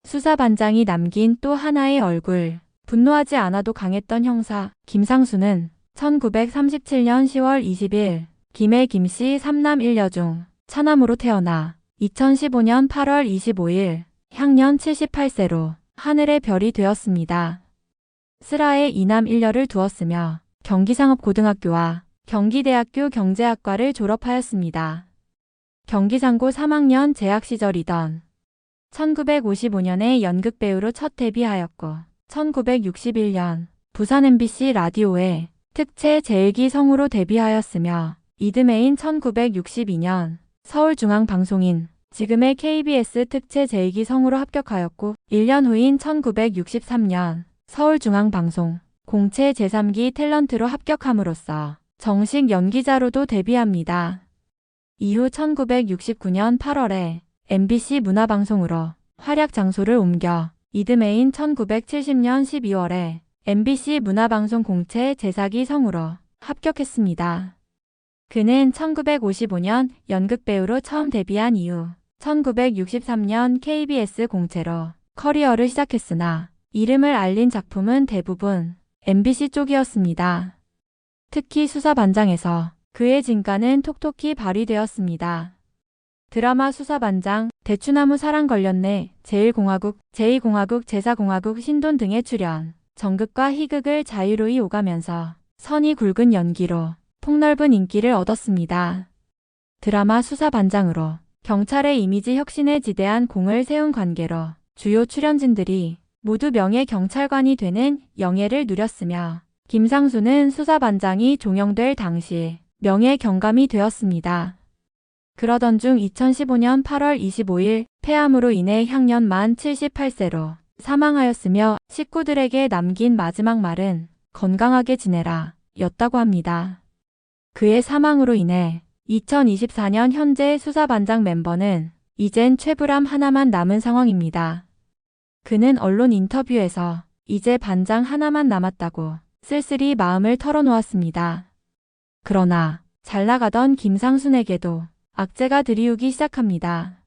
수사반장이 남긴 또 하나의 얼굴. 분노하지 않아도 강했던 형사 김상수는 1937년 10월 20일 김해 김씨 3남 1녀 중 차남으로 태어나 2015년 8월 25일 향년 78세로 하늘의 별이 되었습니다. 슬하에 2남 1녀를 두었으며 경기상업고등학교와 경기대학교 경제학과를 졸업하였습니다. 경기상고 3학년 재학 시절이던 1955년에 연극배우로 첫 데뷔하였고 1961년 부산 MBC 라디오에 특채 제1기 성우로 데뷔하였으며 이듬해인 1962년 서울중앙방송인 지금의 KBS 특채 제2기 성우로 합격하였고 1년 후인 1963년 서울중앙방송 공채 제3기 탤런트로 합격함으로써 정식 연기자로도 데뷔합니다. 이후 1969년 8월에 MBC 문화방송으로 활약 장소를 옮겨 이듬해인 1970년 12월에 MBC 문화방송 공채 제4기 성우로 합격했습니다. 그는 1955년 연극배우로 처음 데뷔한 이후 1963년 KBS 공채로 커리어를 시작했으나 이름을 알린 작품은 대부분 MBC 쪽이었습니다. 특히 수사반장에서 그의 진가는 톡톡히 발휘되었습니다. 드라마 수사반장, 대추나무 사랑 걸렸네, 제1공화국, 제2공화국, 제4공화국, 신돈 등에 출연, 정극과 희극을 자유로이 오가면서 선이 굵은 연기로 폭넓은 인기를 얻었습니다. 드라마 수사반장으로 경찰의 이미지 혁신에 지대한 공을 세운 관계로 주요 출연진들이 모두 명예경찰관이 되는 영예를 누렸으며 김상수는 수사반장이 종영될 당시 명예경감이 되었습니다. 그러던 중 2015년 8월 25일 폐암으로 인해 향년 만 78세로 사망하였으며 식구들에게 남긴 마지막 말은 건강하게 지내라 였다고 합니다. 그의 사망으로 인해 2024년 현재 수사반장 멤버는 이젠 최불암 하나만 남은 상황입니다. 그는 언론 인터뷰에서 이제 반장 하나만 남았다고 쓸쓸히 마음을 털어놓았습니다. 그러나 잘 나가던 김상순에게도 악재가 들이우기 시작합니다.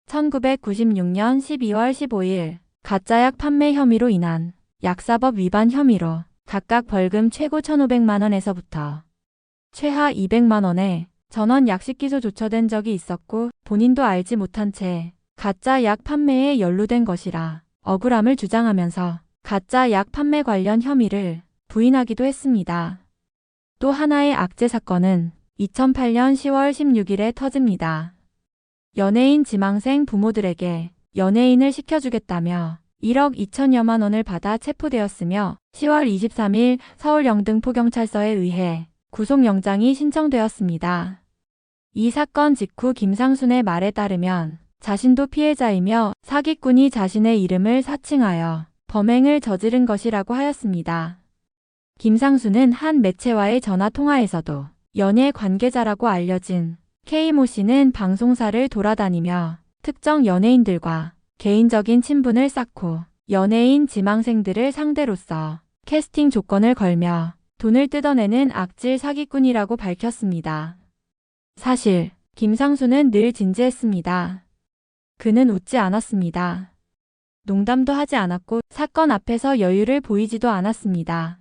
1996년 12월 15일 가짜약 판매 혐의로 인한 약사법 위반 혐의로 각각 벌금 최고 1,500만 원에서부터 최하 200만 원의 전원 약식 기소 조처된 적이 있었고 본인도 알지 못한 채 가짜 약 판매에 연루된 것이라 억울함을 주장하면서 가짜 약 판매 관련 혐의를 부인하기도 했습니다. 또 하나의 악재 사건은 2008년 10월 16일에 터집니다. 연예인 지망생 부모들에게 연예인을 시켜주겠다며 1억 2천여만 원을 받아 체포되었으며 10월 23일 서울 영등포경찰서에 의해 구속영장이 신청되었습니다. 이 사건 직후 김상순의 말에 따르면 자신도 피해자이며 사기꾼이 자신의 이름을 사칭하여 범행을 저지른 것이라고 하였습니다. 김상순은 한 매체와의 전화통화에서도 연예 관계자라고 알려진 K모 씨는 방송사를 돌아다니며 특정 연예인들과 개인적인 친분을 쌓고 연예인 지망생들을 상대로서 캐스팅 조건을 걸며 돈을 뜯어내는 악질 사기꾼이라고 밝혔습니다. 사실 김상수는 늘 진지했습니다. 그는 웃지 않았습니다. 농담도 하지 않았고 사건 앞에서 여유를 보이지도 않았습니다.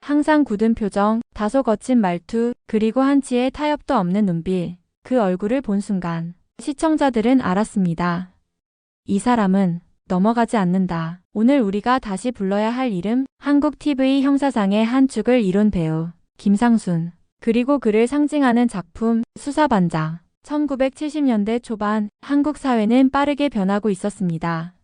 항상 굳은 표정, 다소 거친 말투, 그리고 한치의 타협도 없는 눈빛, 그 얼굴을 본 순간 시청자들은 알았습니다. 이 사람은 넘어가지 않는다. 오늘 우리가 다시 불러야 할 이름, 한국 TV 형사상의 한 축을 이룬 배우 김상순, 그리고 그를 상징하는 작품 수사반장. 1970년대 초반 한국 사회는 빠르게 변하고 있었습니다.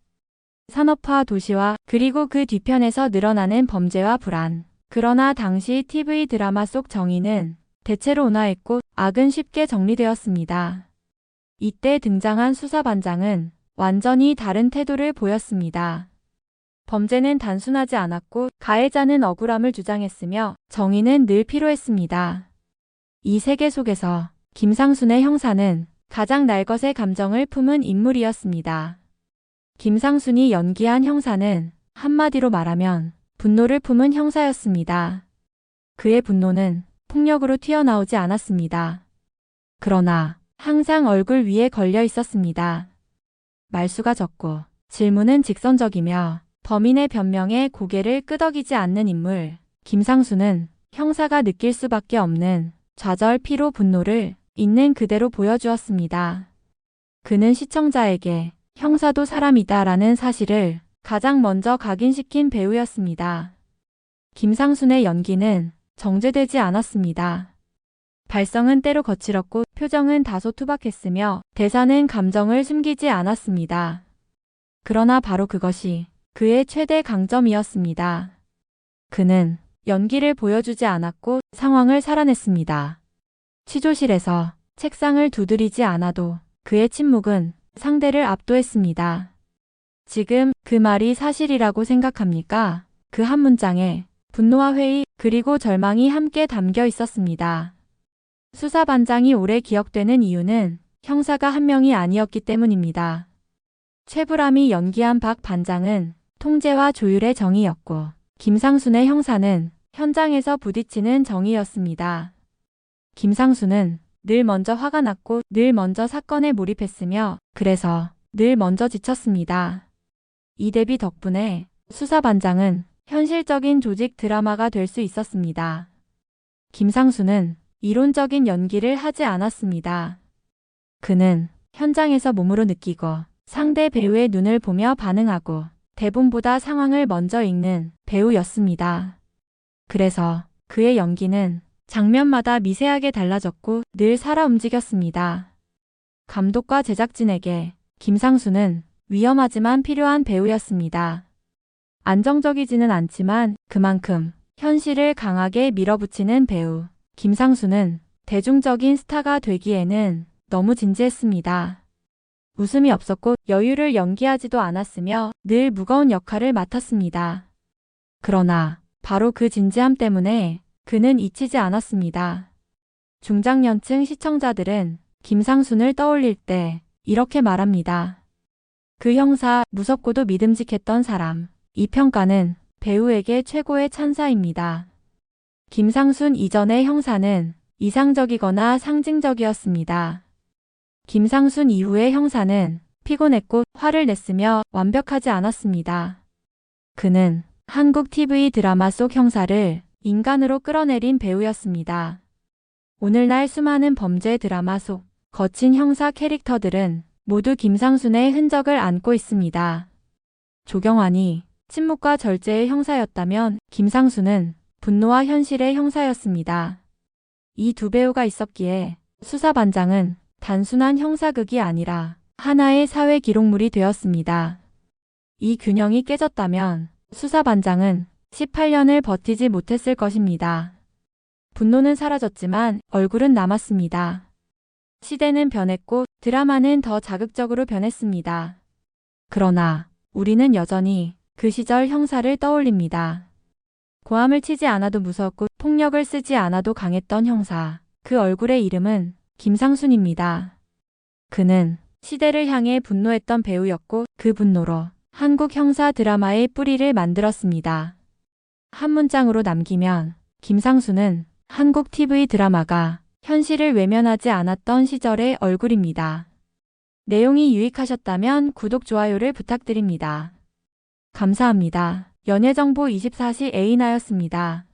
산업화 도시화, 그리고 그 뒤편에서 늘어나는 범죄와 불안. 그러나 당시 TV 드라마 속 정의는 대체로 온화했고 악은 쉽게 정리되었습니다. 이때 등장한 수사반장은 완전히 다른 태도를 보였습니다. 범죄는 단순하지 않았고 가해자는 억울함을 주장했으며 정의는 늘 필요했습니다. 이 세계 속에서 김상순의 형사는 가장 날것의 감정을 품은 인물이었습니다. 김상순이 연기한 형사는 한마디로 말하면 분노를 품은 형사였습니다. 그의 분노는 폭력으로 튀어나오지 않았습니다. 그러나 항상 얼굴 위에 걸려 있었습니다. 말수가 적고 질문은 직선적이며 범인의 변명에 고개를 끄덕이지 않는 인물. 김상수는 형사가 느낄 수밖에 없는 좌절, 피로, 분노를 있는 그대로 보여주었습니다. 그는 시청자에게 형사도 사람이다라는 사실을 가장 먼저 각인시킨 배우였습니다. 김상순의 연기는 정제되지 않았습니다. 발성은 때로 거칠었고 표정은 다소 투박했으며 대사는 감정을 숨기지 않았습니다. 그러나 바로 그것이 그의 최대 강점이었습니다. 그는 연기를 보여주지 않았고 상황을 살아냈습니다. 취조실에서 책상을 두드리지 않아도 그의 침묵은 상대를 압도했습니다. 지금 그 말이 사실이라고 생각합니까? 그 한 문장에 분노와 회의 그리고 절망이 함께 담겨 있었습니다. 수사반장이 오래 기억되는 이유는 형사가 한 명이 아니었기 때문입니다. 최불암이 연기한 박 반장은 통제와 조율의 정의였고 김상순의 형사는 현장에서 부딪히는 정의였습니다. 김상순은 늘 먼저 화가 났고 늘 먼저 사건에 몰입했으며 그래서 늘 먼저 지쳤습니다. 이 대비 덕분에 수사반장은 현실적인 조직 드라마가 될 수 있었습니다. 김상수는 이론적인 연기를 하지 않았습니다. 그는 현장에서 몸으로 느끼고 상대 배우의 눈을 보며 반응하고 대본보다 상황을 먼저 읽는 배우였습니다. 그래서 그의 연기는 장면마다 미세하게 달라졌고 늘 살아 움직였습니다. 감독과 제작진에게 김상수는 위험하지만 필요한 배우였습니다. 안정적이지는 않지만 그만큼 현실을 강하게 밀어붙이는 배우. 김상수는 대중적인 스타가 되기에는 너무 진지했습니다. 웃음이 없었고 여유를 연기하지도 않았으며 늘 무거운 역할을 맡았습니다. 그러나 바로 그 진지함 때문에 그는 잊히지 않았습니다. 중장년층 시청자들은 김상순을 떠올릴 때 이렇게 말합니다. 그 형사, 무섭고도 믿음직했던 사람. 이 평가는 배우에게 최고의 찬사입니다. 김상순 이전의 형사는 이상적이거나 상징적이었습니다. 김상순 이후의 형사는 피곤했고 화를 냈으며 완벽하지 않았습니다. 그는 한국 TV 드라마 속 형사를 인간으로 끌어내린 배우였습니다. 오늘날 수많은 범죄 드라마 속 거친 형사 캐릭터들은 모두 김상순의 흔적을 안고 있습니다. 조경환이 침묵과 절제의 형사였다면 김상순은 분노와 현실의 형사였습니다. 이 두 배우가 있었기에 수사반장은 단순한 형사극이 아니라 하나의 사회 기록물이 되었습니다. 이 균형이 깨졌다면 수사반장은 18년을 버티지 못했을 것입니다. 분노는 사라졌지만 얼굴은 남았습니다. 시대는 변했고 드라마는 더 자극적으로 변했습니다. 그러나 우리는 여전히 그 시절 형사를 떠올립니다. 고함을 치지 않아도 무섭고 폭력을 쓰지 않아도 강했던 형사. 그 얼굴의 이름은 김상순입니다. 그는 시대를 향해 분노했던 배우였고 그 분노로 한국 형사 드라마의 뿌리를 만들었습니다. 한 문장으로 남기면 김상순은 한국 TV 드라마가 현실을 외면하지 않았던 시절의 얼굴입니다. 내용이 유익하셨다면 구독, 좋아요를 부탁드립니다. 감사합니다. 연예정보 24시 에이나였습니다.